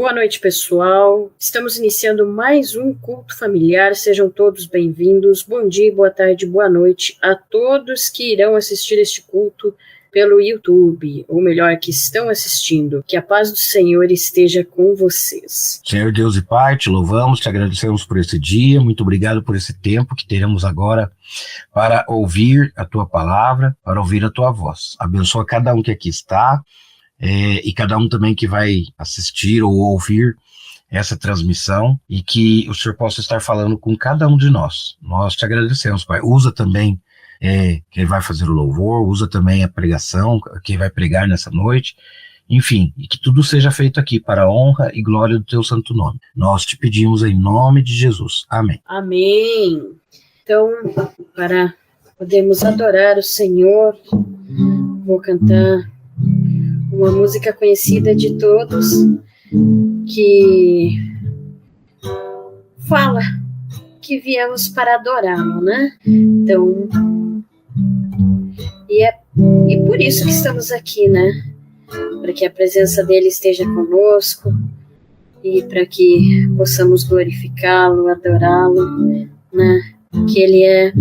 Boa noite, pessoal. Estamos iniciando mais um culto familiar. Sejam todos bem-vindos. Bom dia, boa tarde, boa noite a todos que irão assistir este culto pelo YouTube, ou melhor, que estão assistindo. Que a paz do Senhor esteja com vocês. Senhor Deus e Pai, te louvamos, te agradecemos por esse dia. Muito obrigado por esse tempo que teremos agora para ouvir a tua palavra, para ouvir a tua voz. Abençoa cada um que aqui está, e cada um também que vai assistir ou ouvir essa transmissão, e que o Senhor possa estar falando com cada um de nós. Nós te agradecemos, Pai. Usa também quem vai fazer o louvor, usa também a pregação, quem vai pregar nessa noite, enfim, e que tudo seja feito aqui para a honra e glória do teu santo nome. Nós te pedimos em nome de Jesus. Amém. Amém. Então, para podermos adorar o Senhor, vou cantar uma música conhecida de todos, que fala que viemos para adorá-lo, né? Então, e por isso que estamos aqui, né? Para que a presença dele esteja conosco e para que possamos glorificá-lo, adorá-lo, né? Que ele é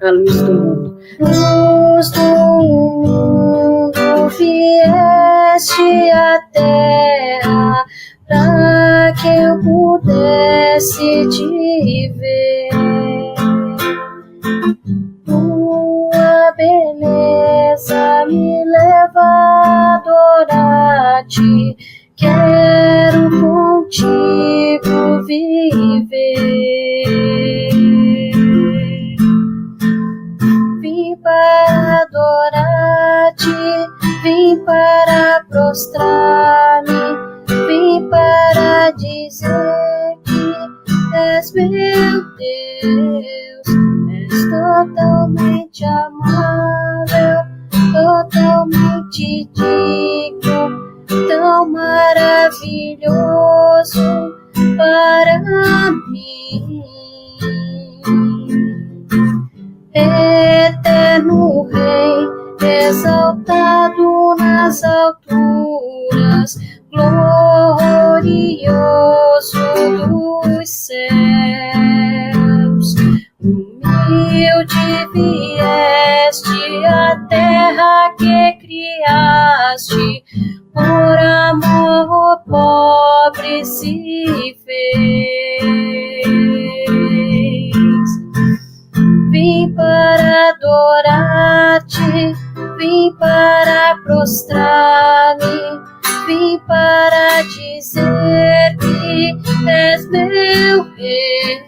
a luz do mundo. Luz do mundo, vieste à terra para que eu pudesse te ver. Tua beleza me leva a adorar-te, quero contigo viver. Vim para adorar-te, vim para prostrar-me, vim para dizer que és meu Deus, és totalmente amável, totalmente digno, tão maravilhoso para mim. Eterno Rei, exaltado nas alturas, glorioso dos céus, humilde vieste à terra que criaste, por amor pobre se fez. Vim para adorar-te, vim para prostrar-me, vim para dizer que és meu Rei,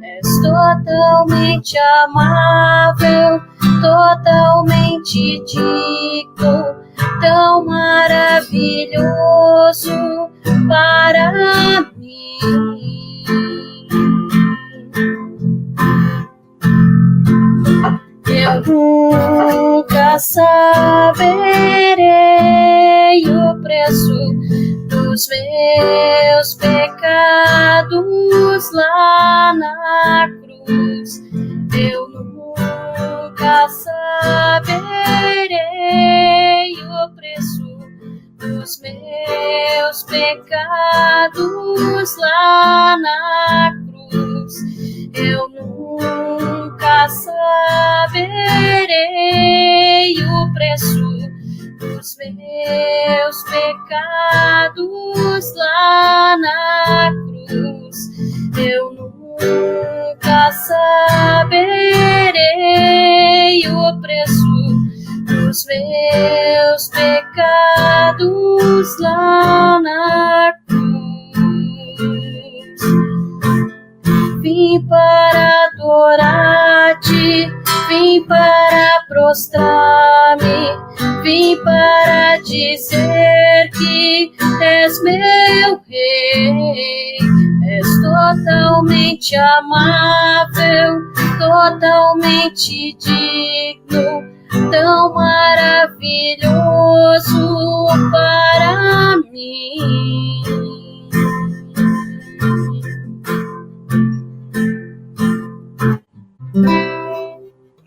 és totalmente amável, totalmente digno, tão maravilhoso para mim. Eu nunca saberei o preço dos meus pecados lá na cruz. Eu nunca saberei o preço dos meus pecados lá na cruz. Eu nunca saberei o preço dos meus pecados lá na cruz. Eu nunca saberei o preço dos meus pecados lá na cruz. Vim para adorar-te, vim para prostrar-me, vim para dizer que és meu Rei, és totalmente amável, totalmente digno, tão maravilhoso para mim.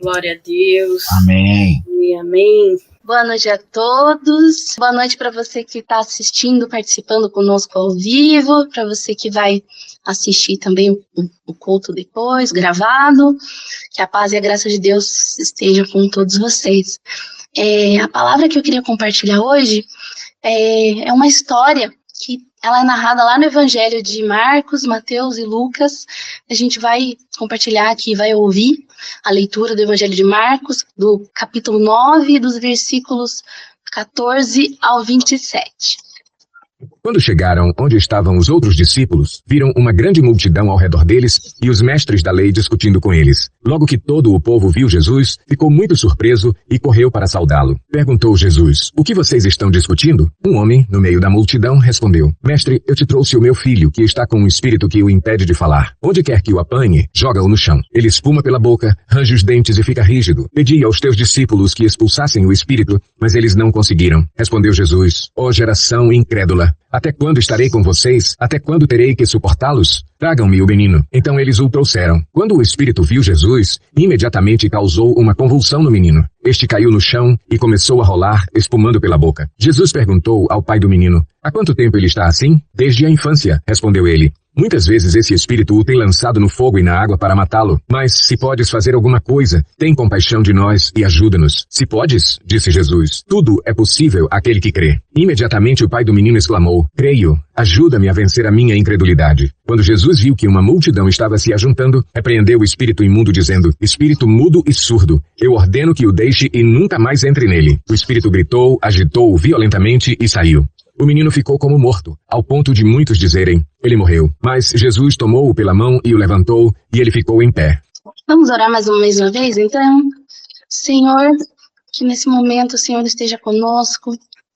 Glória a Deus. Amém. E amém. Boa noite a todos. Boa noite para você que está assistindo, participando conosco ao vivo, para você que vai assistir também o culto depois, gravado. Que a paz e a graça de Deus estejam com todos vocês. A palavra que eu queria compartilhar hoje é uma história que ela é narrada lá no Evangelho de Marcos, Mateus e Lucas. A gente vai compartilhar aqui, vai ouvir a leitura do Evangelho de Marcos, do capítulo 9, dos versículos 14 ao 27. Quando chegaram onde estavam os outros discípulos, viram uma grande multidão ao redor deles e os mestres da lei discutindo com eles. Logo que todo o povo viu Jesus, ficou muito surpreso e correu para saudá-lo. Perguntou Jesus: "O que vocês estão discutindo?" Um homem, no meio da multidão, respondeu: "Mestre, eu te trouxe o meu filho, que está com um espírito que o impede de falar. Onde quer que o apanhe, joga-o no chão. Ele espuma pela boca, range os dentes e fica rígido. Pedi aos teus discípulos que expulsassem o espírito, mas eles não conseguiram." Respondeu Jesus: "Ó geração incrédula, até quando estarei com vocês? Até quando terei que suportá-los? Tragam-me o menino." Então eles o trouxeram. Quando o espírito viu Jesus, imediatamente causou uma convulsão no menino. Este caiu no chão e começou a rolar, espumando pela boca. Jesus perguntou ao pai do menino: "Há quanto tempo ele está assim?" "Desde a infância", respondeu ele. "Muitas vezes esse espírito o tem lançado no fogo e na água para matá-lo. Mas se podes fazer alguma coisa, tem compaixão de nós e ajuda-nos." "Se podes", disse Jesus, "tudo é possível àquele que crê." Imediatamente o pai do menino exclamou: "Creio, ajuda-me a vencer a minha incredulidade." Quando Jesus viu que uma multidão estava se ajuntando, repreendeu o espírito imundo dizendo: "Espírito mudo e surdo, eu ordeno que o deixe e nunca mais entre nele." O espírito gritou, agitou-o violentamente e saiu. O menino ficou como morto, ao ponto de muitos dizerem: "Ele morreu." Mas Jesus tomou-o pela mão e o levantou, e ele ficou em pé. Vamos orar mais uma vez, então? Senhor, que nesse momento o Senhor esteja conosco,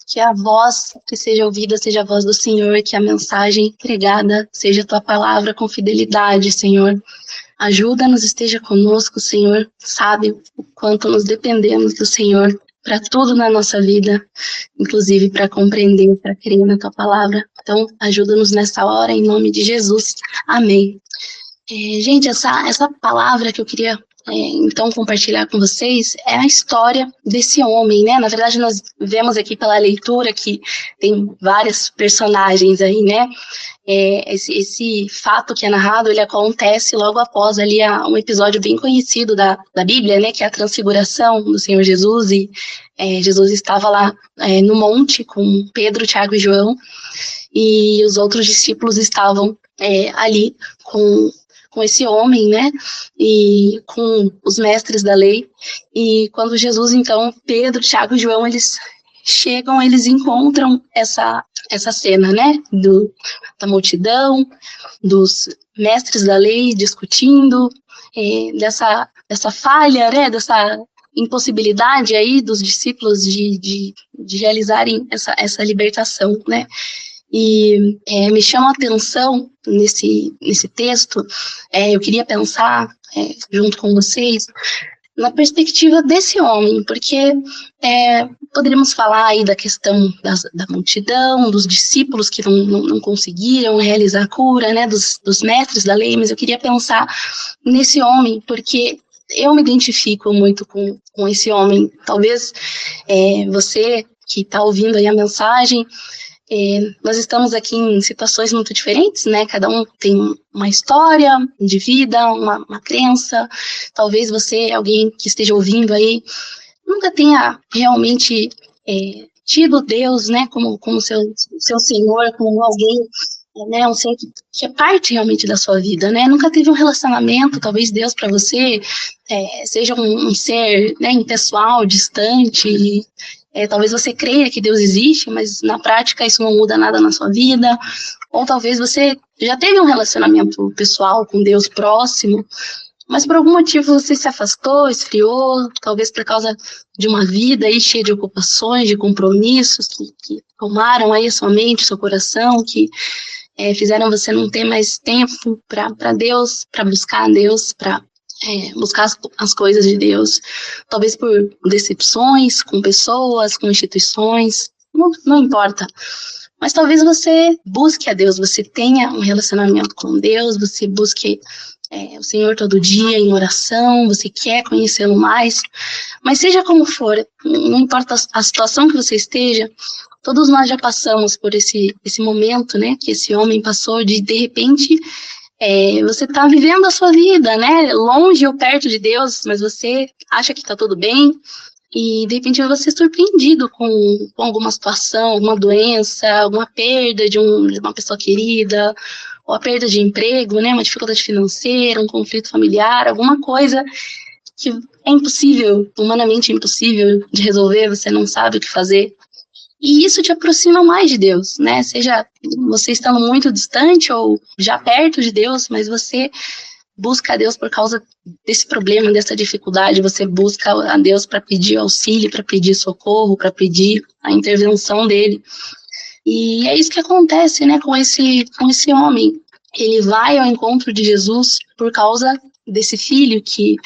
que a voz que seja ouvida seja a voz do Senhor, que a mensagem pregada seja a tua palavra com fidelidade, Senhor. Ajuda-nos, esteja conosco, Senhor. Sabe o quanto nos dependemos do Senhor para tudo na nossa vida, inclusive para compreender, para crer na tua palavra. Então, ajuda-nos nessa hora, em nome de Jesus. Amém. Gente, essa palavra que eu queria então compartilhar com vocês é a história desse homem, né? Na verdade, nós vemos aqui pela leitura que tem vários personagens aí, né? Esse fato que é narrado, ele acontece logo após ali um episódio bem conhecido da Bíblia, né? Que é a transfiguração do Senhor Jesus, e Jesus estava lá no monte com Pedro, Tiago e João, e os outros discípulos estavam ali com esse homem, né, e com os mestres da lei. E quando Jesus, então, Pedro, Tiago e João, eles chegam, eles encontram essa cena, né, da multidão, dos mestres da lei discutindo, dessa falha, né, dessa impossibilidade aí dos discípulos de realizarem essa libertação, né. E me chama a atenção nesse texto, eu queria pensar junto com vocês na perspectiva desse homem, porque poderíamos falar aí da questão da multidão, dos discípulos que não conseguiram realizar a cura, né, dos mestres da lei, mas eu queria pensar nesse homem, porque eu me identifico muito com esse homem. Talvez você que está ouvindo aí a mensagem, nós estamos aqui em situações muito diferentes, né? Cada um tem uma história de vida, uma crença. Talvez você, alguém que esteja ouvindo aí, nunca tenha realmente tido Deus, né? Como seu Senhor, como alguém, né? Um ser que é parte realmente da sua vida, né? Nunca teve um relacionamento. Talvez Deus para você seja um ser, né, impessoal, distante. Talvez você creia que Deus existe, mas na prática isso não muda nada na sua vida. Ou talvez você já teve um relacionamento pessoal com Deus próximo, mas por algum motivo você se afastou, esfriou, talvez por causa de uma vida aí cheia de ocupações, de compromissos que tomaram aí a sua mente, seu coração, que fizeram você não ter mais tempo para Deus, para buscar a Deus, para buscar as coisas de Deus, talvez por decepções com pessoas, com instituições, não importa. Mas talvez você busque a Deus, você tenha um relacionamento com Deus, você busque o Senhor todo dia em oração, você quer conhecê-lo mais, mas seja como for, não importa a situação que você esteja, todos nós já passamos por esse momento, né, que esse homem passou de repente, você está vivendo a sua vida, né, longe ou perto de Deus, mas você acha que está tudo bem, e de repente você é surpreendido com alguma situação, alguma doença, alguma perda de uma pessoa querida, ou a perda de emprego, né, uma dificuldade financeira, um conflito familiar, alguma coisa que é impossível, humanamente impossível de resolver, você não sabe o que fazer. E isso te aproxima mais de Deus, né? Seja você estando muito distante ou já perto de Deus, mas você busca a Deus por causa desse problema, dessa dificuldade, você busca a Deus para pedir auxílio, para pedir socorro, para pedir a intervenção dele. E é isso que acontece, né, com esse homem. Ele vai ao encontro de Jesus por causa desse filho que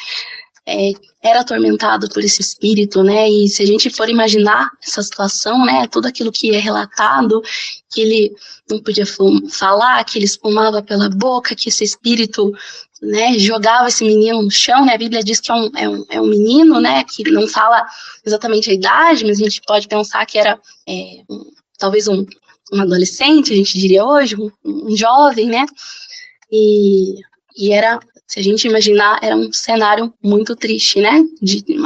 era atormentado por esse espírito, né, e se a gente for imaginar essa situação, né, tudo aquilo que é relatado, que ele não podia falar, que ele espumava pela boca, que esse espírito, né, jogava esse menino no chão, né, a Bíblia diz que é um menino, né, que não fala exatamente a idade, mas a gente pode pensar que era talvez um adolescente, a gente diria hoje, um jovem, né, e era, se a gente imaginar, era um cenário muito triste, né,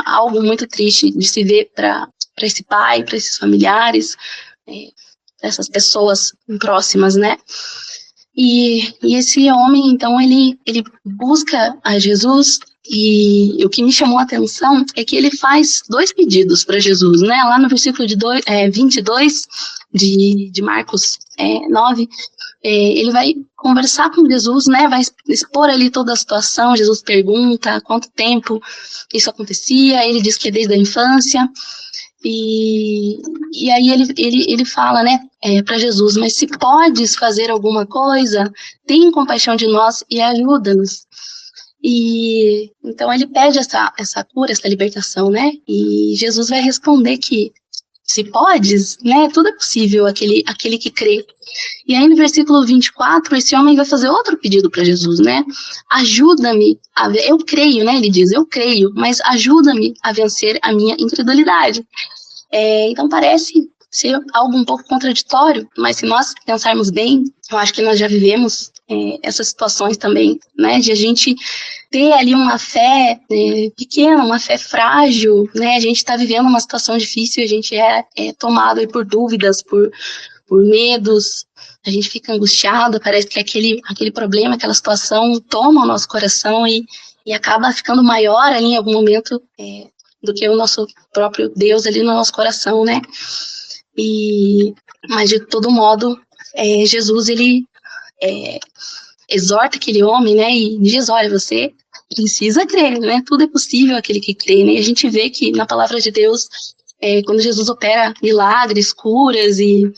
algo muito triste de se ver para esse pai, para esses familiares, essas pessoas próximas, né. E esse homem, então, ele busca a Jesus, e o que me chamou a atenção é que ele faz 2 pedidos para Jesus, né? Lá no versículo 22 de Marcos 9, ele vai conversar com Jesus, né? Vai expor ali toda a situação. Jesus pergunta há quanto tempo isso acontecia, ele diz que é desde a infância. E aí ele fala, né, para Jesus, mas se podes fazer alguma coisa, tem compaixão de nós e ajuda-nos. E então ele pede essa cura, essa libertação, né, e Jesus vai responder que se podes, né, tudo é possível aquele que crê. E aí no versículo 24, esse homem vai fazer outro pedido para Jesus, né, ajuda-me, eu creio, né, ele diz, eu creio, mas ajuda-me a vencer a minha incredulidade. Então parece ser algo um pouco contraditório, mas se nós pensarmos bem, eu acho que nós já vivemos essas situações também, né, de a gente ter ali uma fé pequena, uma fé frágil, né, a gente está vivendo uma situação difícil, a gente é tomado aí por dúvidas, por medos, a gente fica angustiado, parece que aquele problema, aquela situação toma o nosso coração e acaba ficando maior ali em algum momento do que o nosso próprio Deus ali no nosso coração, né? Mas de todo modo, Jesus, ele exorta aquele homem, né? E diz, olha, você precisa crer, né? Tudo é possível aquele que crê, né? E a gente vê que na palavra de Deus, quando Jesus opera milagres, curas e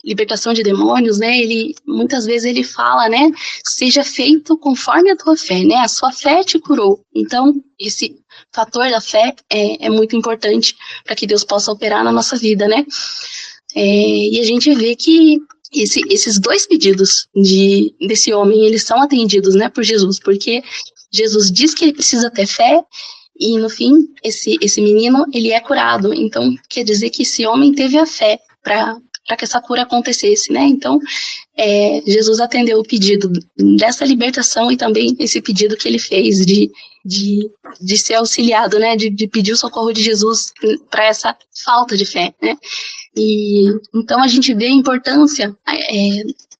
libertação de demônios, né? Muitas vezes ele fala, né? Seja feito conforme a tua fé, né? A sua fé te curou. Então, esse fator da fé é muito importante para que Deus possa operar na nossa vida, né? E a gente vê que esses 2 pedidos desse homem, eles são atendidos, né, por Jesus, porque Jesus diz que ele precisa ter fé, e no fim, esse menino, ele é curado. Então, quer dizer que esse homem teve a fé para que essa cura acontecesse, né? Então, Jesus atendeu o pedido dessa libertação e também esse pedido que ele fez de ser auxiliado, né? De pedir o socorro de Jesus para essa falta de fé, né? E então a gente vê a importância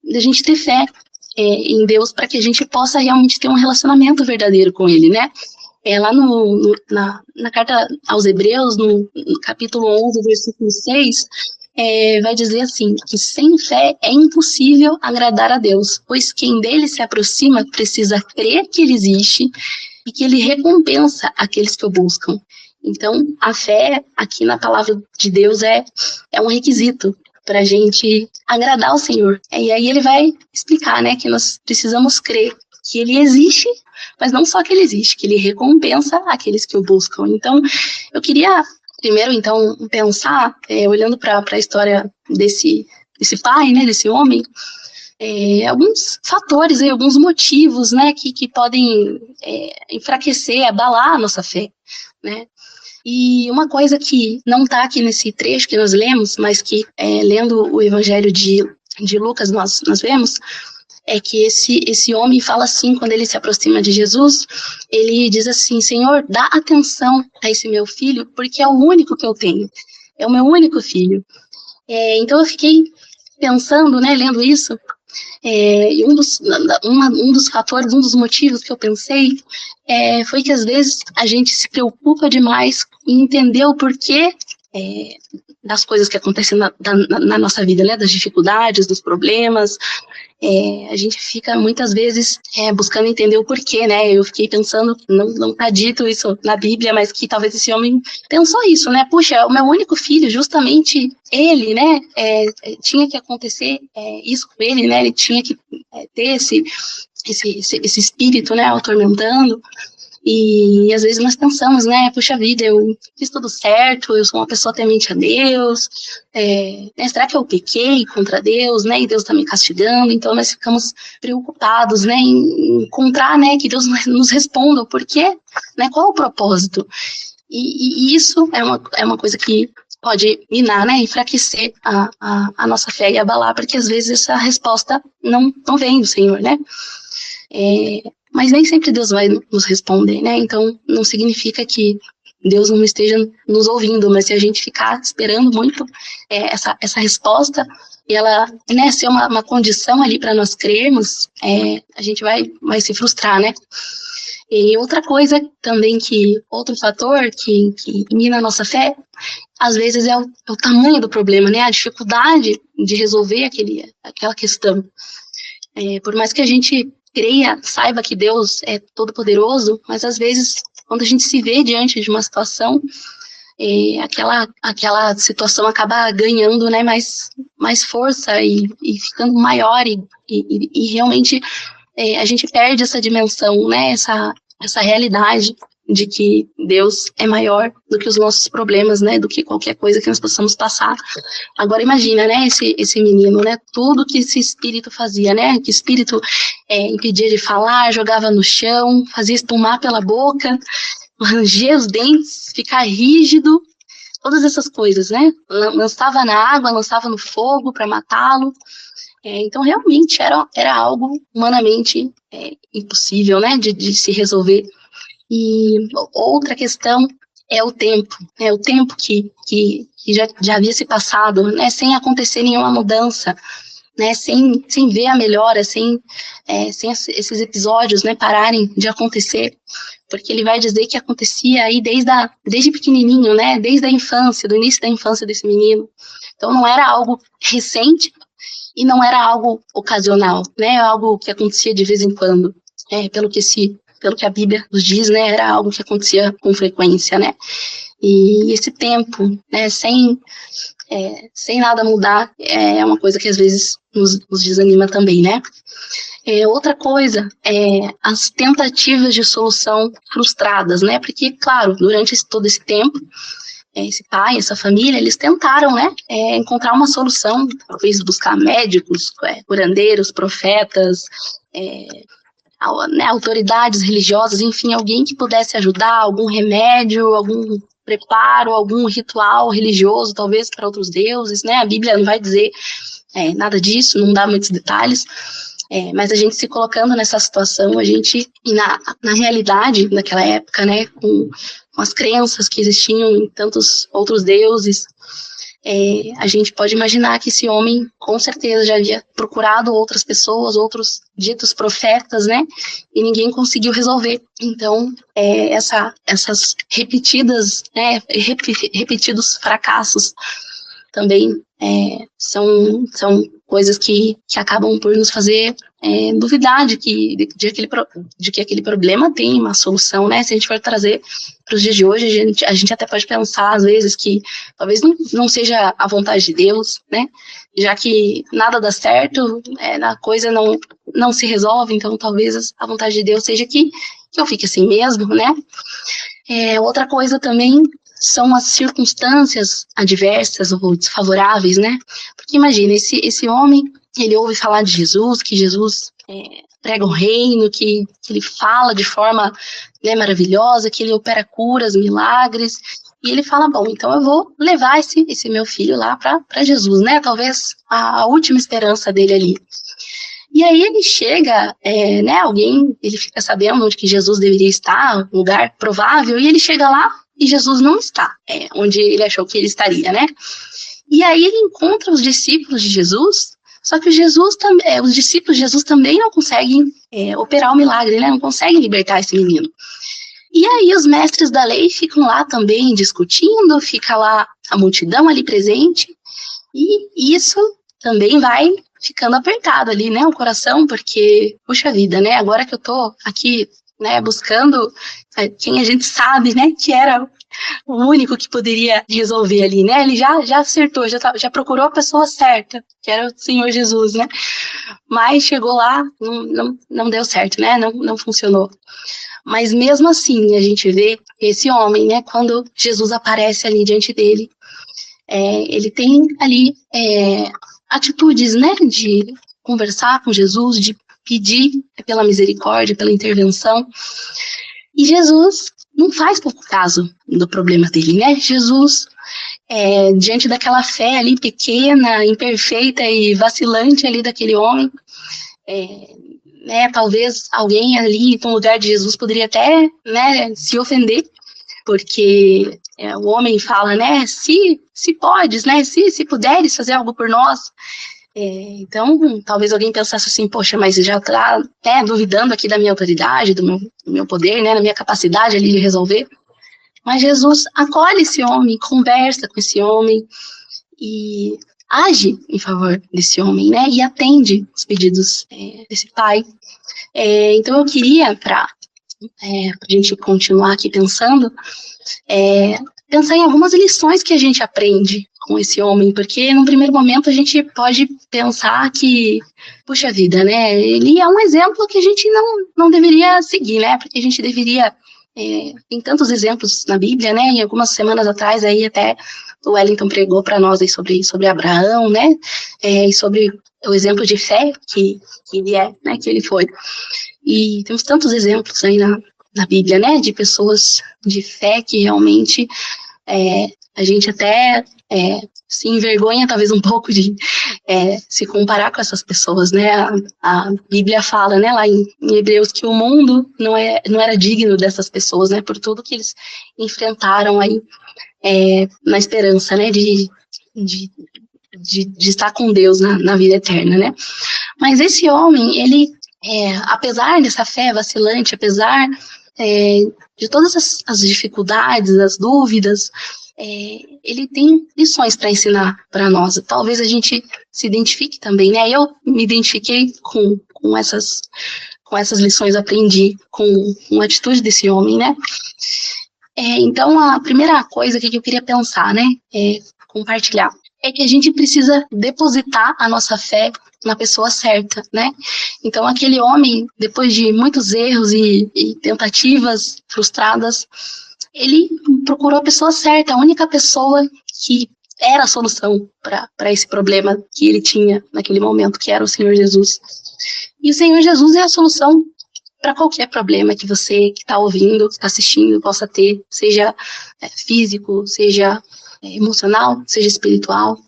da gente ter fé em Deus para que a gente possa realmente ter um relacionamento verdadeiro com Ele, né? Lá na carta aos Hebreus, no capítulo 11, versículo 6, vai dizer assim, que sem fé é impossível agradar a Deus, pois quem dele se aproxima precisa crer que ele existe e que ele recompensa aqueles que o buscam. Então, a fé aqui na palavra de Deus é um requisito para a gente agradar ao Senhor. E aí ele vai explicar, né, que nós precisamos crer que ele existe, mas não só que ele existe, que ele recompensa aqueles que o buscam. Então, eu queria primeiro, então, pensar, olhando para a história desse pai, né, desse homem, alguns fatores, alguns motivos, né, que podem enfraquecer, abalar a nossa fé, né. E uma coisa que não está aqui nesse trecho que nós lemos, mas que, lendo o Evangelho de Lucas, nós vemos, é que esse homem fala assim, quando ele se aproxima de Jesus, ele diz assim: Senhor, dá atenção a esse meu filho, porque é o único que eu tenho, é o meu único filho. Então eu fiquei pensando, né, lendo isso, e um dos fatores, um dos motivos que eu pensei foi que às vezes a gente se preocupa demais em entender o porquê das coisas que acontecem na nossa vida, né, das dificuldades, dos problemas. A gente fica muitas vezes buscando entender o porquê, né? Eu fiquei pensando, não está dito isso na Bíblia, mas que talvez esse homem pensou isso, né? Puxa, o meu único filho, justamente ele, né? Tinha que acontecer isso com ele, né? Ele tinha que ter esse espírito, né? Atormentando. E às vezes nós pensamos, né, puxa vida, eu fiz tudo certo, eu sou uma pessoa temente a Deus, né, será que eu pequei contra Deus, né, e Deus está me castigando? Então nós ficamos preocupados, né, em encontrar, né, que Deus nos responda o porquê, né, qual é o propósito? E isso é uma coisa que pode minar, né, enfraquecer a nossa fé e abalar, porque às vezes essa resposta não vem do Senhor, né. Mas nem sempre Deus vai nos responder, né? Então, não significa que Deus não esteja nos ouvindo, mas se a gente ficar esperando muito essa resposta, e ela, né, ser uma condição ali para nós crermos, a gente vai se frustrar, né? E outra coisa também outro fator que mina a nossa fé, às vezes é o tamanho do problema, né? A dificuldade de resolver aquela questão. Por mais que a gente creia, saiba que Deus é todo-poderoso, mas às vezes, quando a gente se vê diante de uma situação, aquela situação acaba ganhando, né, mais força e ficando maior e realmente a gente perde essa dimensão, né, essa realidade de que Deus é maior do que os nossos problemas, né, do que qualquer coisa que nós possamos passar. Agora imagina, né, esse menino, né, tudo que esse espírito fazia, né, que espírito impedia de falar, jogava no chão, fazia espumar pela boca, ranger os dentes, ficar rígido, todas essas coisas, né, lançava na água, lançava no fogo para matá-lo. Então realmente era algo humanamente impossível, né, de se resolver. E outra questão é o tempo, né? O tempo que já havia se passado, né? Sem acontecer nenhuma mudança, né? Sem ver a melhora, sem esses episódios, né, pararem de acontecer, porque ele vai dizer que acontecia aí desde pequenininho, né? Desde a infância, do início da infância desse menino. Então não era algo recente e não era algo ocasional, né? Algo que acontecia de vez em quando, pelo que a Bíblia nos diz, né, era algo que acontecia com frequência, né, e esse tempo, né, sem nada mudar, é uma coisa que às vezes nos desanima também, né. Outra coisa é as tentativas de solução frustradas, né, porque, claro, durante todo esse tempo, esse pai, essa família, eles tentaram, né, encontrar uma solução, talvez buscar médicos, curandeiros, profetas, autoridades religiosas, enfim, alguém que pudesse ajudar, algum remédio, algum preparo, algum ritual religioso, talvez para outros deuses, né? A Bíblia não vai dizer nada disso, não dá muitos detalhes, mas a gente se colocando nessa situação, a gente, na realidade daquela época, né, com as crenças que existiam em tantos outros deuses, a gente pode imaginar que esse homem, com certeza, já havia procurado outras pessoas, outros ditos profetas, né, e ninguém conseguiu resolver. Então, essas repetidas, né, repetidos fracassos também são coisas que acabam por nos fazer duvidar de que aquele problema tem uma solução, né? Se a gente for trazer para os dias de hoje, a gente até pode pensar, às vezes, que talvez não seja a vontade de Deus, né? Já que nada dá certo, a coisa não se resolve, então talvez a vontade de Deus seja que eu fique assim mesmo, né? Outra coisa também são as circunstâncias adversas ou desfavoráveis, né? Porque imagina, esse homem, ele ouve falar de Jesus, que Jesus prega o reino, que ele fala de forma, né, maravilhosa, que ele opera curas, milagres, e ele fala, bom, então eu vou levar esse meu filho lá para Jesus, né, talvez a última esperança dele ali. E aí ele chega, né, ele fica sabendo onde que Jesus deveria estar, um lugar provável, e ele chega lá e Jesus não está, onde ele achou que ele estaria, né. E aí ele encontra os discípulos de Jesus, só que os discípulos de Jesus também não conseguem operar o milagre, né, não conseguem libertar esse menino. E aí os mestres da lei ficam lá também discutindo, fica lá a multidão ali presente, e isso também vai ficando apertado ali, né, o coração, porque, puxa vida, né, agora que eu tô aqui, né, buscando quem a gente sabe, né, que era o único que poderia resolver ali, né, ele já acertou, já procurou a pessoa certa, que era o Senhor Jesus, né, mas chegou lá, não deu certo, né, não funcionou. Mas mesmo assim, a gente vê esse homem, né, quando Jesus aparece ali diante dele, ele tem ali atitudes, né, de conversar com Jesus, de pedir pela misericórdia, pela intervenção, e Jesus não faz pouco caso do problema dele, né, Jesus, diante daquela fé ali pequena, imperfeita e vacilante ali daquele homem, né, talvez alguém ali no lugar de Jesus poderia até, né, se ofender, porque o homem fala, né, se podes, né, se puderes fazer algo por nós, então talvez alguém pensasse assim, poxa, mas já está, né, duvidando aqui da minha autoridade, do meu poder, né, da minha capacidade ali de resolver, mas Jesus acolhe esse homem, conversa com esse homem e age em favor desse homem, né, e atende os pedidos desse pai. Então eu queria, para a gente continuar aqui pensando, pensar em algumas lições que a gente aprende com esse homem, porque num primeiro momento a gente pode pensar que, puxa vida, né, ele é um exemplo que a gente não deveria seguir, né, porque a gente deveria, tem tantos exemplos na Bíblia, né, e algumas semanas atrás aí até o Wellington pregou para nós aí sobre Abraão, né, e sobre o exemplo de fé que ele né, que ele foi. E temos tantos exemplos aí na Bíblia, né, de pessoas de fé que realmente a gente até se envergonha talvez um pouco de se comparar com essas pessoas, né, a Bíblia fala, né, lá em Hebreus, que o mundo não era digno dessas pessoas, né, por tudo que eles enfrentaram aí na esperança, né, de estar com Deus na vida eterna, né. Mas esse homem, ele, apesar dessa fé vacilante, apesar de todas as dificuldades, as dúvidas, ele tem lições para ensinar para nós. Talvez a gente se identifique também, né? Eu me identifiquei com essas lições, aprendi com a atitude desse homem, né? Então, a primeira coisa que eu queria pensar, né, compartilhar, é que a gente precisa depositar a nossa fé na pessoa certa, né? Então, aquele homem, depois de muitos erros e tentativas frustradas, ele procurou a pessoa certa, a única pessoa que era a solução para esse problema que ele tinha naquele momento, que era o Senhor Jesus. E o Senhor Jesus é a solução para qualquer problema que você que está ouvindo, que está assistindo, possa ter, seja físico, seja emocional, seja espiritual.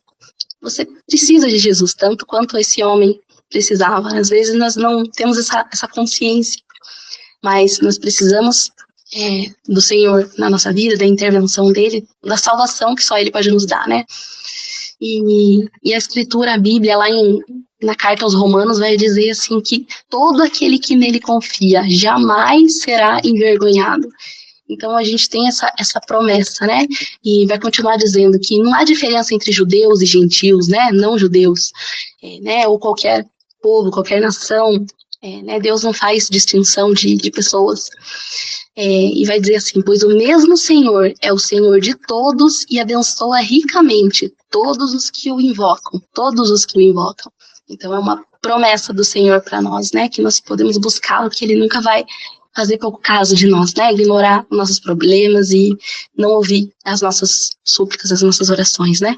Você precisa de Jesus tanto quanto esse homem precisava. Às vezes nós não temos essa consciência, mas nós precisamos do Senhor na nossa vida, da intervenção dele, da salvação que só ele pode nos dar, né? E a Escritura, a Bíblia, lá na carta aos Romanos, vai dizer assim que todo aquele que nele confia jamais será envergonhado. Então a gente tem essa promessa, né? E vai continuar dizendo que não há diferença entre judeus e gentios, né? Não judeus, né? Ou qualquer povo, qualquer nação, né? Deus não faz distinção de pessoas. E vai dizer assim, pois o mesmo Senhor é o Senhor de todos e abençoa ricamente todos os que o invocam, todos os que o invocam. Então é uma promessa do Senhor para nós, né, que nós podemos buscá-lo, que ele nunca vai fazer pouco caso de nós, né? Ignorar nossos problemas e não ouvir as nossas súplicas, as nossas orações, né?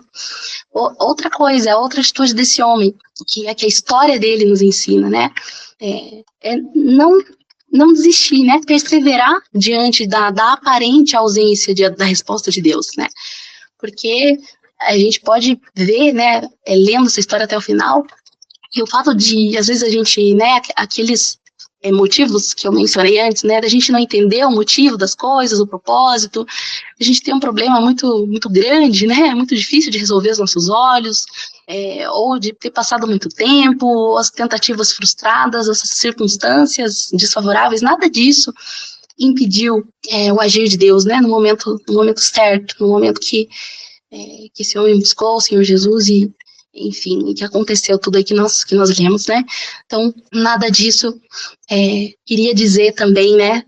Outra coisa, outra atitude desse homem, que é que a história dele nos ensina, né? Não desistir, né? Perseverar diante da aparente ausência da resposta de Deus, né? Porque a gente pode ver, né, lendo essa história até o final, e o fato de, às vezes, a gente, né, aqueles motivos que eu mencionei antes, né, da gente não entender o motivo das coisas, o propósito, a gente tem um problema muito, muito grande, né, muito difícil de resolver aos nossos olhos, ou de ter passado muito tempo, as tentativas frustradas, as circunstâncias desfavoráveis, nada disso impediu o agir de Deus, né, no momento certo, no momento que esse homem buscou o Senhor Jesus e, enfim, que aconteceu tudo aí que nós lemos, né? Então, nada disso queria dizer também, né?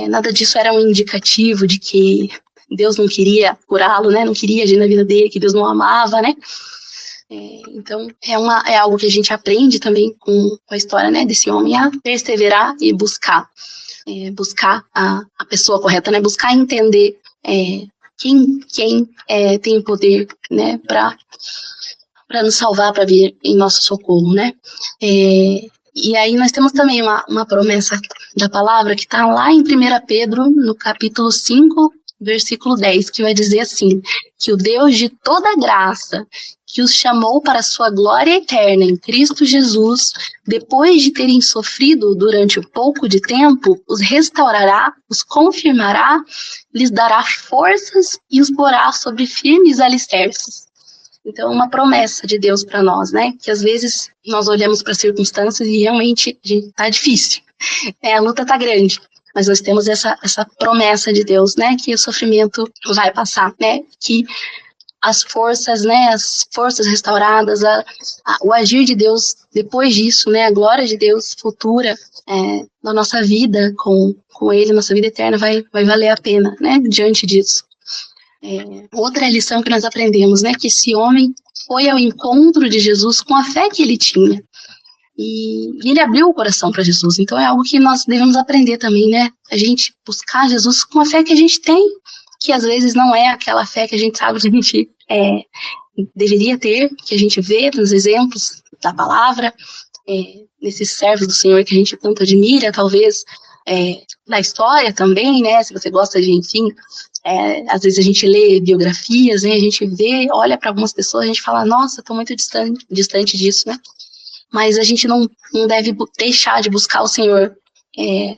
Nada disso era um indicativo de que Deus não queria curá-lo, né? Não queria agir na vida dele, que Deus não amava, né? Então, é algo que a gente aprende também com a história, né? Desse homem a perseverar e buscar a pessoa correta, né? Buscar entender quem tem o poder, né, para nos salvar, para vir em nosso socorro, né? E aí nós temos também uma promessa da palavra que está lá em 1 Pedro, no capítulo 5, versículo 10, que vai dizer assim, que o Deus de toda graça, que os chamou para a sua glória eterna em Cristo Jesus, depois de terem sofrido durante um pouco de tempo, os restaurará, os confirmará, lhes dará forças e os porá sobre firmes alicerces. Então, uma promessa de Deus para nós, né? Que às vezes nós olhamos para as circunstâncias e realmente está difícil, a luta está grande. Mas nós temos essa promessa de Deus, né? Que o sofrimento vai passar, né? Que as forças, né? As forças restauradas, o agir de Deus depois disso, né? A glória de Deus futura na nossa vida com Ele, nossa vida eterna vai valer a pena, né? Diante disso. Outra lição que nós aprendemos, né? Que esse homem foi ao encontro de Jesus com a fé que ele tinha. E ele abriu o coração para Jesus, então é algo que nós devemos aprender também, né? A gente buscar Jesus com a fé que a gente tem, que às vezes não é aquela fé que a gente sabe que a gente deveria ter, que a gente vê nos exemplos da palavra, nesses servos do Senhor que a gente tanto admira, talvez, na história também, né? Se você gosta de, enfim, às vezes a gente lê biografias, né? A gente vê, olha para algumas pessoas, a gente fala, nossa, estou muito distante disso, né? Mas a gente não deve deixar de buscar o Senhor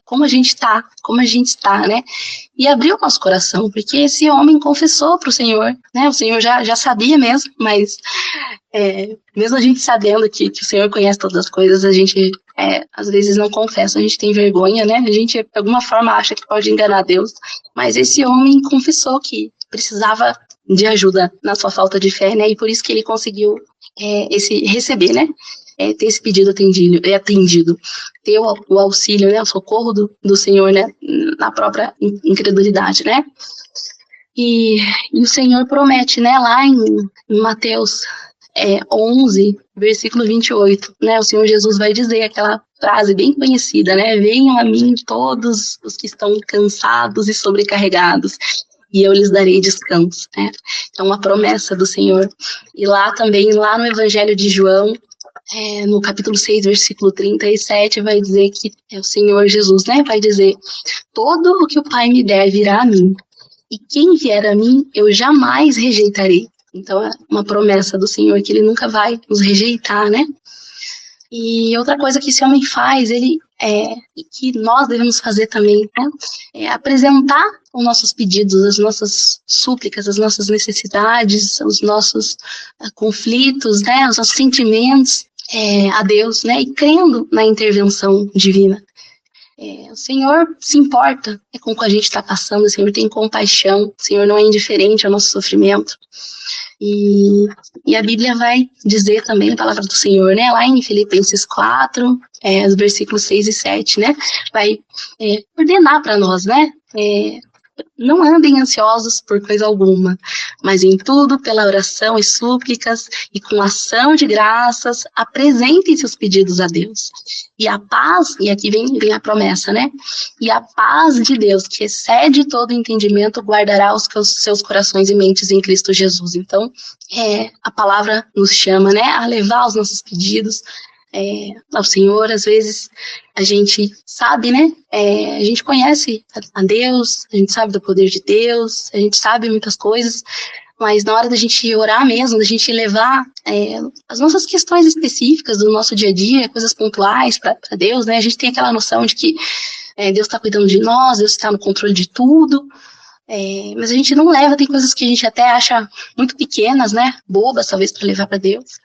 como a gente está, né? E abrir o nosso coração, porque esse homem confessou para o Senhor, né? O Senhor já sabia mesmo, mas mesmo a gente sabendo que o Senhor conhece todas as coisas, a gente às vezes não confessa, a gente tem vergonha, né? A gente de alguma forma acha que pode enganar Deus, mas esse homem confessou que precisava de ajuda na sua falta de fé, né? E por isso que ele conseguiu receber, né? Ter esse pedido atendido, ter o auxílio, né, o socorro do Senhor, né, na própria incredulidade, né, e o Senhor promete, né, lá em Mateus 11, versículo 28, né, o Senhor Jesus vai dizer aquela frase bem conhecida, né, venham a mim todos os que estão cansados e sobrecarregados, e eu lhes darei descanso, né, então uma promessa do Senhor. E lá também, lá no Evangelho de João, no capítulo 6, versículo 37, vai dizer que o Senhor Jesus, né, vai dizer, todo o que o Pai me der virá a mim, e quem vier a mim, eu jamais rejeitarei. Então, é uma promessa do Senhor, que Ele nunca vai nos rejeitar, né? E outra coisa que esse homem faz, e que nós devemos fazer também, né, é apresentar os nossos pedidos, as nossas súplicas, as nossas necessidades, os nossos conflitos, né, os nossos sentimentos, a Deus, né, e crendo na intervenção divina. O Senhor se importa com o que a gente está passando, o Senhor tem compaixão, o Senhor não é indiferente ao nosso sofrimento. E a Bíblia vai dizer também a palavra do Senhor, né, lá em Filipenses 4, os versículos 6 e 7, né, vai ordenar para nós, né, não andem ansiosos por coisa alguma, mas em tudo, pela oração e súplicas, e com ação de graças, apresentem seus pedidos a Deus. E a paz, e aqui vem a promessa, né? E a paz de Deus, que excede todo entendimento, guardará os seus corações e mentes em Cristo Jesus. Então, a palavra nos chama, né, a levar os nossos pedidos ao Senhor. Às vezes a gente sabe, né, a gente conhece a Deus, a gente sabe do poder de Deus, a gente sabe muitas coisas, mas na hora da gente orar mesmo, da gente levar as nossas questões específicas do nosso dia a dia, coisas pontuais para Deus, né, a gente tem aquela noção de que Deus está cuidando de nós, Deus está no controle de tudo, mas a gente não leva, tem coisas que a gente até acha muito pequenas, né, bobas talvez para levar para Deus.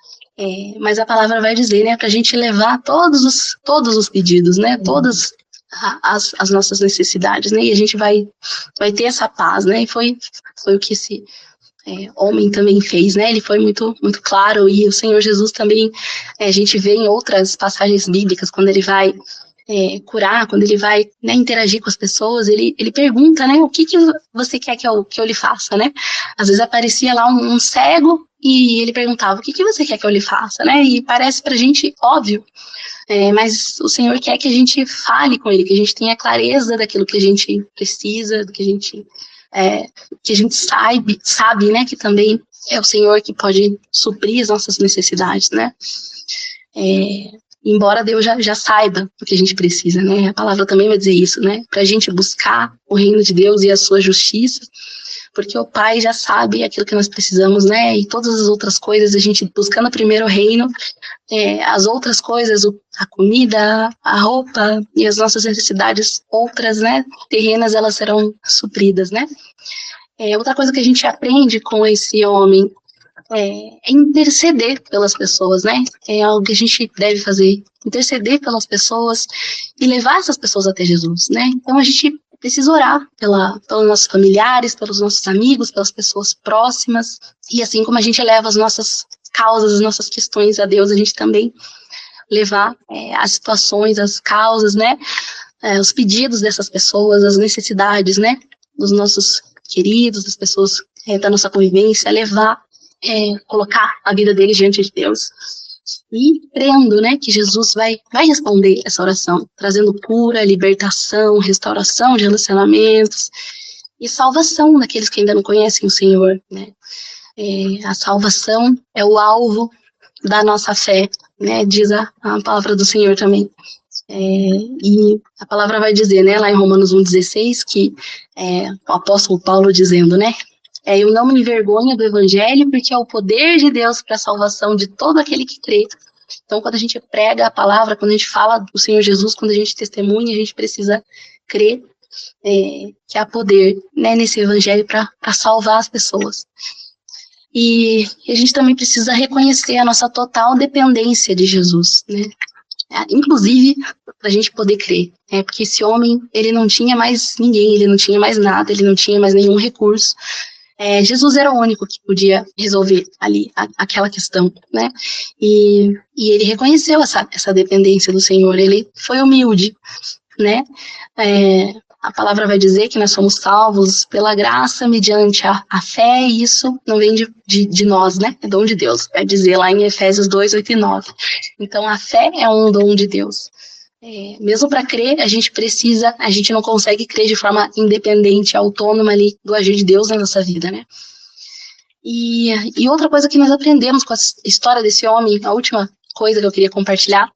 Mas a palavra vai dizer, né, para a gente levar todos os pedidos, né, todas as nossas necessidades, né, e a gente vai ter essa paz, né, e foi o que esse homem também fez, né, ele foi muito, muito claro, e o Senhor Jesus também, a gente vê em outras passagens bíblicas, quando ele vai curar, quando ele vai, né, interagir com as pessoas, ele pergunta, né, o que você quer que eu lhe faça, né, às vezes aparecia lá um cego, e ele perguntava, o que você quer que eu lhe faça, né, e parece pra gente óbvio, mas o Senhor quer que a gente fale com ele, que a gente tenha clareza daquilo que a gente precisa, do que a gente sabe, né, que também é o Senhor que pode suprir as nossas necessidades, né, embora Deus já saiba o que a gente precisa, né, a palavra também vai dizer isso, né, pra gente buscar o reino de Deus e a sua justiça, porque o Pai já sabe aquilo que nós precisamos, né, e todas as outras coisas, a gente buscando primeiro o reino, as outras coisas, a comida, a roupa e as nossas necessidades outras, né, terrenas, elas serão supridas, né. Outra coisa que a gente aprende com esse homem é interceder pelas pessoas, né, é algo que a gente deve fazer, interceder pelas pessoas e levar essas pessoas até Jesus, né, então a gente precisa orar pelos nossos familiares, pelos nossos amigos, pelas pessoas próximas, e assim como a gente leva as nossas causas, as nossas questões a Deus, a gente também levar as situações, as causas, né, os pedidos dessas pessoas, as necessidades, né, dos nossos queridos, das pessoas da nossa convivência, levar, colocar a vida deles diante de Deus, e crendo, né, que Jesus vai responder essa oração, trazendo cura, libertação, restauração de relacionamentos e salvação daqueles que ainda não conhecem o Senhor, né. A salvação é o alvo da nossa fé, né, diz a palavra do Senhor também. E a palavra vai dizer, né, lá em Romanos 1,16, que o apóstolo Paulo dizendo, né, eu não me envergonho do evangelho, porque é o poder de Deus para a salvação de todo aquele que crê. Então, quando a gente prega a palavra, quando a gente fala do Senhor Jesus, quando a gente testemunha, a gente precisa crer que há poder, né, nesse evangelho para salvar as pessoas. E a gente também precisa reconhecer a nossa total dependência de Jesus, né? Inclusive para a gente poder crer, porque esse homem, ele não tinha mais ninguém, ele não tinha mais nada, ele não tinha mais nenhum recurso. Jesus era o único que podia resolver ali aquela questão, né? E ele reconheceu essa dependência do Senhor, ele foi humilde, né? A palavra vai dizer que nós somos salvos pela graça mediante a fé, e isso não vem de nós, né? É dom de Deus, vai dizer lá em Efésios 2, 8 e 9. Então a fé é um dom de Deus. Mesmo para crer, a gente não consegue crer de forma independente, autônoma ali do agir de Deus na nossa vida, né? E outra coisa que nós aprendemos com a história desse homem, a última coisa que eu queria compartilhar,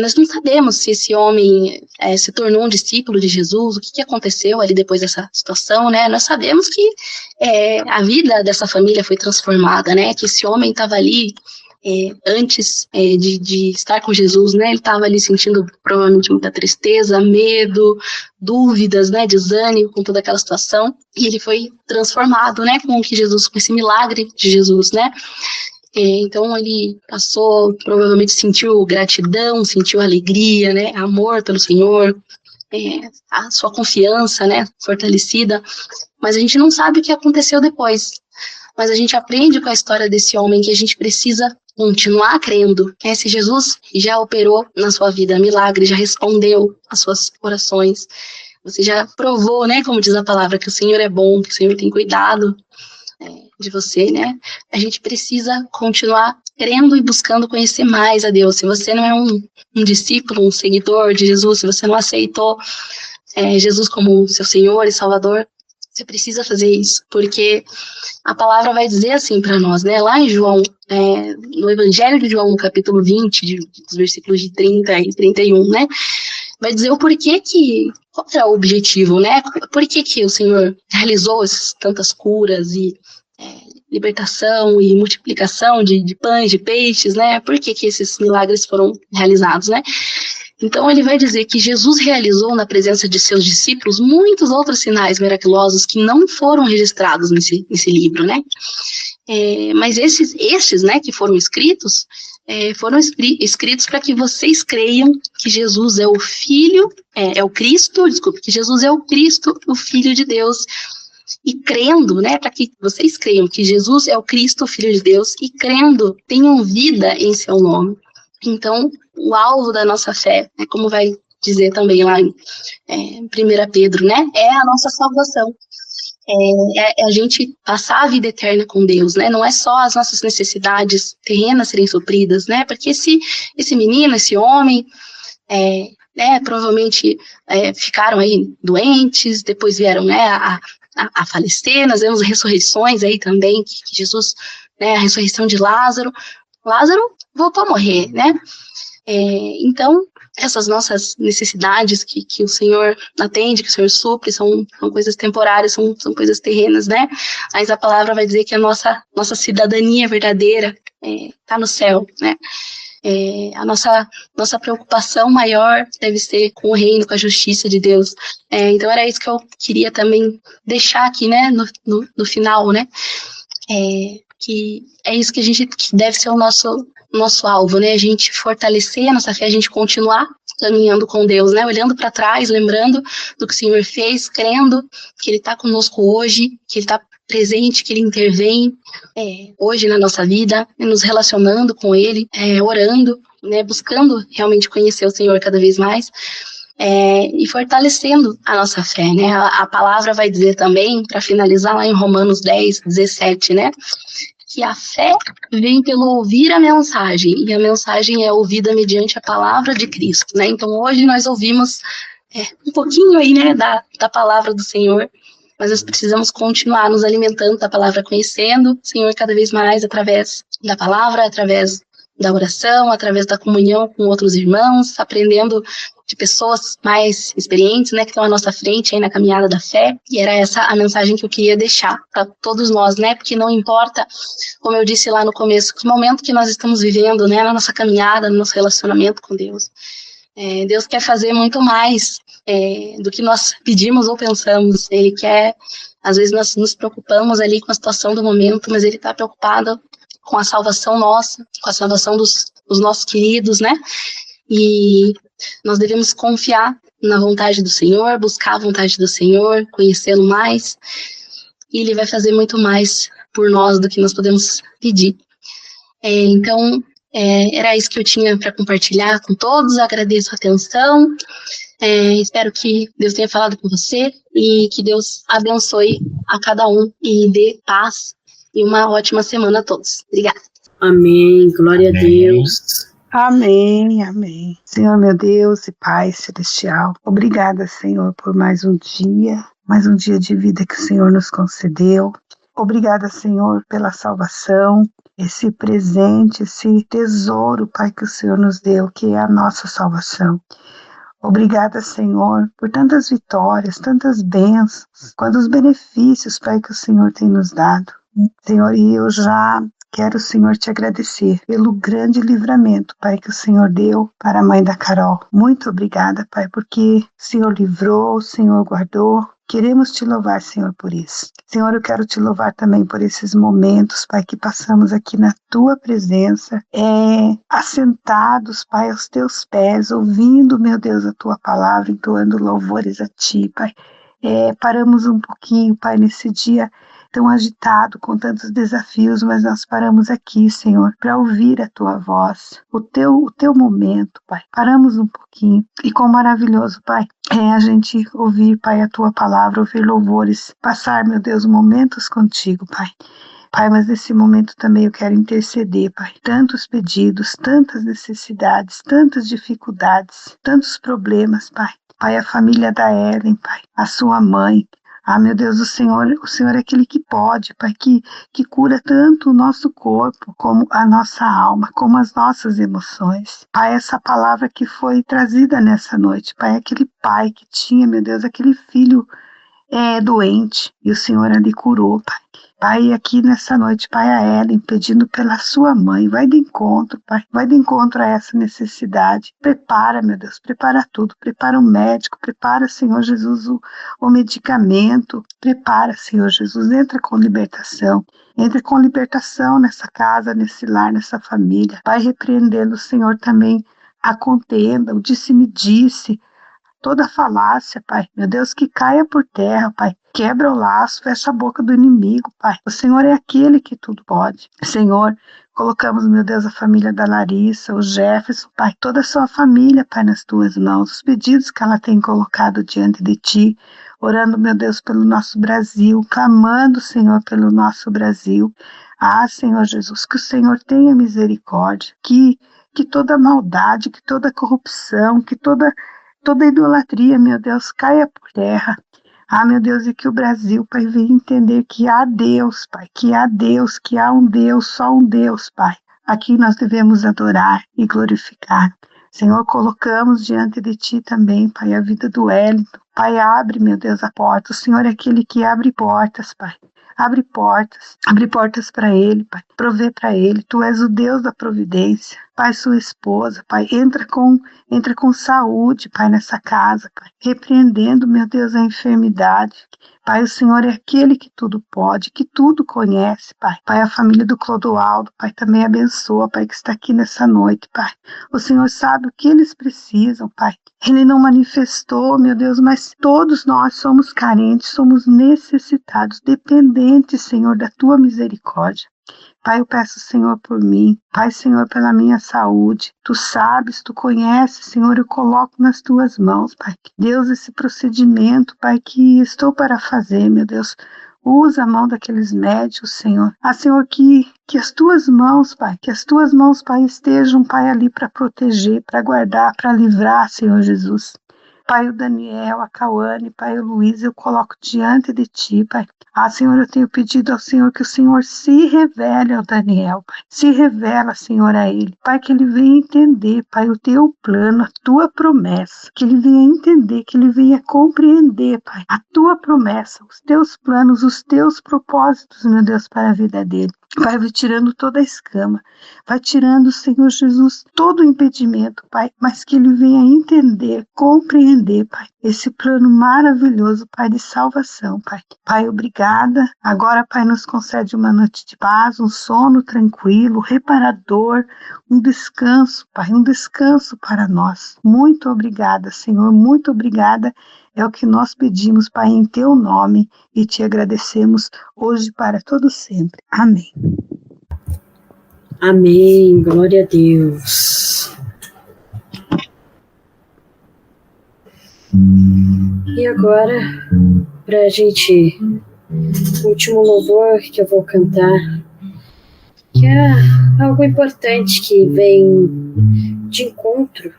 nós não sabemos se esse homem se tornou um discípulo de Jesus, o que aconteceu ali depois dessa situação, né? Nós sabemos que a vida dessa família foi transformada, né? Que esse homem estava ali antes de estar com Jesus, né, ele estava ali sentindo provavelmente muita tristeza, medo, dúvidas, né, desânimo com toda aquela situação, e ele foi transformado, né, com esse milagre de Jesus, né. Então ele provavelmente sentiu gratidão, sentiu alegria, né, amor pelo Senhor, a sua confiança, né, fortalecida, mas a gente não sabe o que aconteceu depois. Mas a gente aprende com a história desse homem que a gente precisa continuar crendo. Se Jesus já operou na sua vida milagre, já respondeu às suas orações, você já provou, né, como diz a palavra, que o Senhor é bom, que o Senhor tem cuidado de você, né? A gente precisa continuar crendo e buscando conhecer mais a Deus. Se você não é um discípulo, um seguidor de Jesus, se você não aceitou Jesus como seu Senhor e Salvador, você precisa fazer isso, porque a palavra vai dizer assim para nós, né? Lá em João, no Evangelho de João, no capítulo 20, dos versículos de 30 e 31, né? Vai dizer o porquê qual era o objetivo, né? Por que o Senhor realizou tantas curas e libertação e multiplicação de pães, de peixes, né? Por que esses milagres foram realizados, né? Então ele vai dizer que Jesus realizou na presença de seus discípulos muitos outros sinais miraculosos que não foram registrados nesse livro, né? Mas esses, né, que foram escritos, foram escritos para que vocês creiam que Jesus é o Filho, que Jesus é o Cristo, o Filho de Deus, e crendo, né, para que vocês creiam que Jesus é o Cristo, o Filho de Deus, e crendo, tenham vida em seu nome. Então, o alvo da nossa fé, como vai dizer também lá em 1 Pedro, né, é a nossa salvação. É a gente passar a vida eterna com Deus, né? Não é só as nossas necessidades terrenas serem supridas, né? Porque esse menino, esse homem, provavelmente ficaram aí doentes, depois vieram, né, a falecer. Nós vemos ressurreições aí também, que Jesus, né, a ressurreição de Lázaro voltou a morrer, né? Então, essas nossas necessidades que o Senhor atende, que o Senhor supre, são coisas temporárias, são coisas terrenas, né? Mas a palavra vai dizer que a nossa cidadania verdadeira está no céu, né? A nossa preocupação maior deve ser com o reino, com a justiça de Deus. Então era isso que eu queria também deixar aqui, né, no final, né? Que é isso que deve ser o nosso alvo, né? A gente fortalecer a nossa fé, a gente continuar caminhando com Deus, né? Olhando para trás, lembrando do que o Senhor fez, crendo que Ele está conosco hoje, que Ele está presente, que Ele intervém hoje na nossa vida, nos relacionando com Ele, orando, né? Buscando realmente conhecer o Senhor cada vez mais. E fortalecendo a nossa fé, né? A palavra vai dizer também, para finalizar lá em Romanos 10, 17, né? Que a fé vem pelo ouvir a mensagem, e a mensagem é ouvida mediante a palavra de Cristo, né? Então hoje nós ouvimos um pouquinho aí, né, da palavra do Senhor, mas nós precisamos continuar nos alimentando da palavra, conhecendo o Senhor cada vez mais através da palavra, através da oração, através da comunhão com outros irmãos, aprendendo de pessoas mais experientes, né, que estão à nossa frente aí na caminhada da fé. E era essa a mensagem que eu queria deixar para todos nós, né, porque não importa, como eu disse lá no começo, que momento que nós estamos vivendo, né, na nossa caminhada, no nosso relacionamento com Deus. Deus quer fazer muito mais do que nós pedimos ou pensamos. Ele quer, às vezes nós nos preocupamos ali com a situação do momento, mas Ele está preocupado com a salvação nossa, com a salvação dos nossos queridos, né? E nós devemos confiar na vontade do Senhor, buscar a vontade do Senhor, conhecê-lo mais, e Ele vai fazer muito mais por nós do que nós podemos pedir. Então, era isso que eu tinha para compartilhar com todos. Agradeço a atenção, espero que Deus tenha falado com você e que Deus abençoe a cada um e dê paz e uma ótima semana a todos. Obrigada. Amém, glória a Deus. Amém, amém. Senhor, meu Deus e Pai celestial, obrigada, Senhor, por mais um dia de vida que o Senhor nos concedeu. Obrigada, Senhor, pela salvação, esse presente, esse tesouro, Pai, que o Senhor nos deu, que é a nossa salvação. Obrigada, Senhor, por tantas vitórias, tantas bênçãos, quantos benefícios, Pai, que o Senhor tem nos dado. Senhor, e eu já quero, Senhor, te agradecer pelo grande livramento, Pai, que o Senhor deu para a mãe da Carol. Muito obrigada, Pai, porque o Senhor livrou, o Senhor guardou. Queremos te louvar, Senhor, por isso. Senhor, eu quero te louvar também por esses momentos, Pai, que passamos aqui na Tua presença, assentados, Pai, aos Teus pés, ouvindo, meu Deus, a Tua palavra, entoando louvores a Ti, Pai. Paramos um pouquinho, Pai, nesse dia tão agitado, com tantos desafios, mas nós paramos aqui, Senhor, para ouvir a Tua voz, o teu momento, Pai. Paramos um pouquinho e quão maravilhoso, Pai, é a gente ouvir, Pai, a Tua palavra, ouvir louvores, passar, meu Deus, momentos contigo, Pai. Pai, mas nesse momento também eu quero interceder, Pai. Tantos pedidos, tantas necessidades, tantas dificuldades, tantos problemas, Pai. Pai, a família da Ellen, Pai, a sua mãe. Ah, meu Deus, o Senhor é aquele que pode, Pai, que cura tanto o nosso corpo, como a nossa alma, como as nossas emoções. Pai, essa palavra que foi trazida nessa noite, Pai, aquele pai que tinha, meu Deus, aquele filho doente, e o Senhor ali curou, Pai. Pai, aqui nessa noite, Pai, a Ellen pedindo pela sua mãe, vai de encontro, Pai, vai de encontro a essa necessidade. Prepara, meu Deus, prepara tudo, prepara o médico, prepara, Senhor Jesus, o medicamento, prepara, Senhor Jesus, entra com libertação nessa casa, nesse lar, nessa família. Pai, repreendendo, Senhor, também a contenda, o disse-me-disse, toda falácia, Pai, meu Deus, que caia por terra, Pai, quebra o laço, fecha a boca do inimigo, Pai, o Senhor é aquele que tudo pode. Senhor, colocamos, meu Deus, a família da Larissa, o Jefferson, Pai, toda a sua família, Pai, nas Tuas mãos, os pedidos que ela tem colocado diante de Ti, orando, meu Deus, pelo nosso Brasil, clamando, Senhor, pelo nosso Brasil. Ah, Senhor Jesus, que o Senhor tenha misericórdia, que toda maldade, que toda corrupção, que toda idolatria, meu Deus, caia por terra. Ah, meu Deus, e que o Brasil, Pai, venha entender que há Deus, Pai, que há Deus, que há um Deus, só um Deus, Pai. Aqui nós devemos adorar e glorificar. Senhor, colocamos diante de Ti também, Pai, a vida do Wellington. Pai, abre, meu Deus, a porta. O Senhor é aquele que abre portas, Pai. Abre portas para ele, Pai, provê para ele. Tu és o Deus da providência. Pai, sua esposa, Pai, entra com saúde, Pai, nessa casa, Pai, repreendendo, meu Deus, a enfermidade. Pai, o Senhor é aquele que tudo pode, que tudo conhece, Pai. Pai, a família do Clodoaldo, Pai, também abençoa, Pai, que está aqui nessa noite, Pai. O Senhor sabe o que eles precisam, Pai. Ele não manifestou, meu Deus, mas todos nós somos carentes, somos necessitados, dependentes, Senhor, da Tua misericórdia. Pai, eu peço, Senhor, por mim. Pai, Senhor, pela minha saúde. Tu sabes, Tu conheces, Senhor, eu coloco nas Tuas mãos, Pai. Deus, esse procedimento, Pai, que estou para fazer, meu Deus, usa a mão daqueles médicos, Senhor. Ah, Senhor, que as Tuas mãos, Pai, Pai, estejam, Pai, ali para proteger, para guardar, para livrar, Senhor Jesus. Pai, o Daniel, a Cauane, Pai, o Luiz, eu coloco diante de Ti, Pai. Ah, Senhor, eu tenho pedido ao Senhor que o Senhor se revele ao Daniel, Pai. Se revela, Senhor, a ele. Pai, que ele venha entender, Pai, o Teu plano, a Tua promessa. Que ele venha entender, que ele venha compreender, Pai, a Tua promessa, os Teus planos, os Teus propósitos, meu Deus, para a vida dele. Pai, vai tirando toda a escama, vai tirando, Senhor Jesus, todo o impedimento, Pai, mas que ele venha entender, compreender, Pai, esse plano maravilhoso, Pai, de salvação, Pai. Pai, obrigada. Agora, Pai, nos concede uma noite de paz, um sono tranquilo, reparador, um descanso, Pai, um descanso para nós. Muito obrigada, Senhor, muito obrigada. É o que nós pedimos, Pai, em Teu nome e Te agradecemos hoje para todo sempre. Amém. Amém, glória a Deus. E agora, para a gente, o último louvor que eu vou cantar, que é algo importante que vem de encontro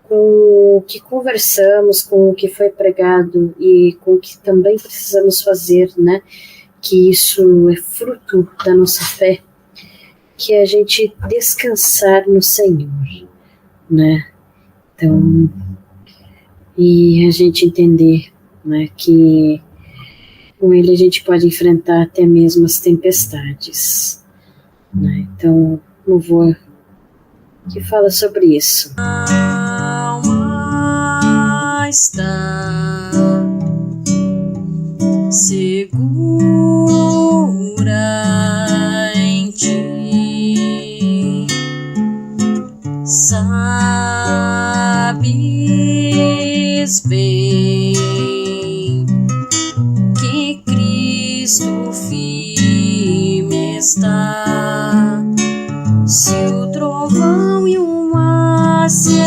com o que conversamos, com o que foi pregado e com o que também precisamos fazer, né? Que isso é fruto da nossa fé, que é a gente descansar no Senhor, né? Então, e a gente entender, né, que com Ele a gente pode enfrentar até mesmo as tempestades, né? Então, louvor que fala sobre isso. Está segura em Ti, sabes bem que Cristo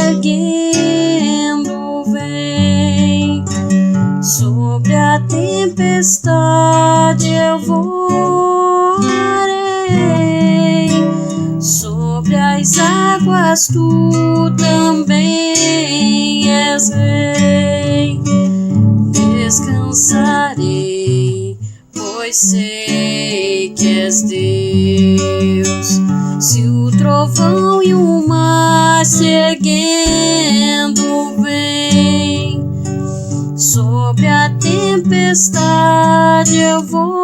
erguendo vem. Sobre a tempestade eu voarei, sobre as águas tu também és rei. Descansarei, pois sei que és Deus. Se o trovão e o mar se erguendo vem, sobre a tempestade eu voarei,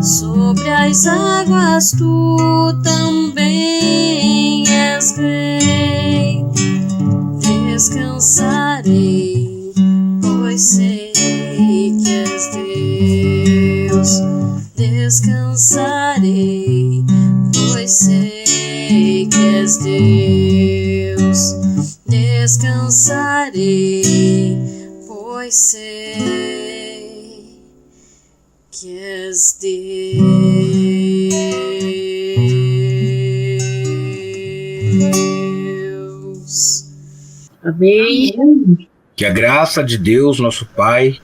sobre as águas tu também és rei. Descansarei, pois sei que és Deus. Descansarei, pois sei que és Deus. Descansarei, pois sei que és Deus. Amém. Que a graça de Deus, nosso Pai,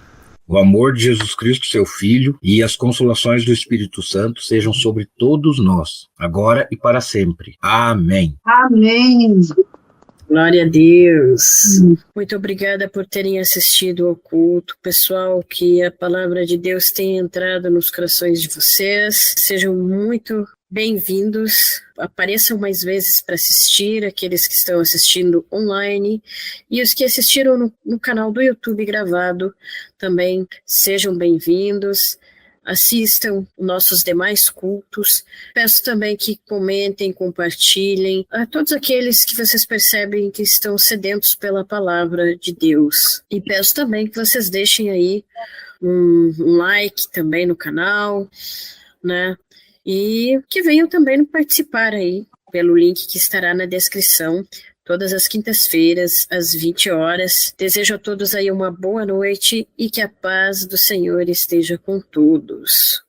o amor de Jesus Cristo, seu Filho, e as consolações do Espírito Santo sejam sobre todos nós, agora e para sempre. Amém. Amém. Glória a Deus. Muito obrigada por terem assistido ao culto. Pessoal, que a palavra de Deus tenha entrado nos corações de vocês. Sejam muito bem-vindos. Apareçam mais vezes para assistir, aqueles que estão assistindo online, e os que assistiram no canal do YouTube gravado também sejam bem-vindos. Assistam nossos demais cultos. Peço também que comentem, compartilhem a todos aqueles que vocês percebem que estão sedentos pela palavra de Deus. E peço também que vocês deixem aí um like também no canal, né? E que venham também participar aí pelo link que estará na descrição, todas as quintas-feiras, às 20 horas. Desejo a todos aí uma boa noite e que a paz do Senhor esteja com todos.